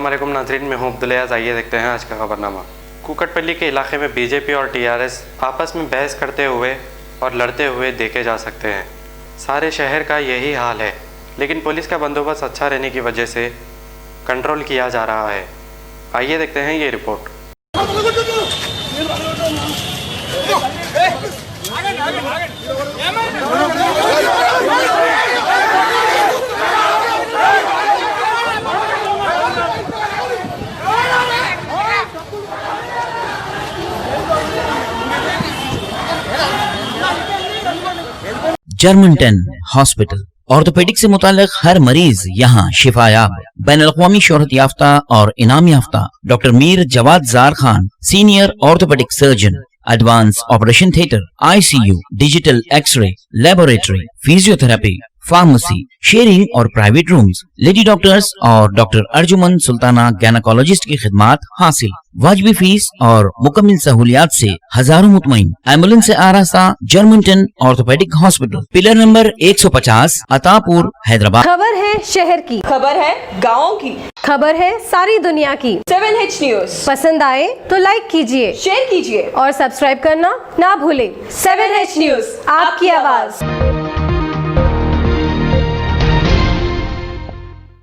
अस्सलामुअलैकुम नाज़रीन, मैं हूं अब्दुल अयाज़। आइए देखते हैं आज का खबरनामा। कुकटपल्ली के इलाके में बीजेपी और टीआरएस आपस में बहस करते हुए और लड़ते हुए देखे जा सकते हैं। सारे शहर का यही हाल है, लेकिन पुलिस का बंदोबस्त अच्छा रहने की वजह से कंट्रोल किया जा रहा है। आइए देखते हैं ये रिपोर्ट। जर्मनटन हॉस्पिटल ऑर्थोपेडिक से मुताल्लिक हर मरीज यहाँ शिफायाब। बैनुल-अक़वामी शोहरत याफ्ता और इनाम याफ्ता doctor Mir Jawad Jar Khan, senior orthopedic surgeon, advance operation theatre, ICU, digital x ray, laboratory, physiotherapy, pharmacy, sharing और प्राइवेट रूम्स, लेडी डॉक्टर्स और डॉक्टर अर्जुमन सुल्ताना गैनाकोलॉजिस्ट की खिदमात हासिल। वाजिबी फीस और मुकम्मल सहूलियात से हजारों मुतमईन। एम्बुलेंस से आरास्ता Germantown orthopedic hospital, pillar number 150, Attapur, Hyderabad. खबर है शहर की, खबर है गाँव की, खबर है सारी दुनिया की। 7H न्यूज पसंद आए तो लाइक कीजिए, शेयर कीजिए और सब्सक्राइब करना ना भूलें। 7H न्यूज, आपकी आवाज।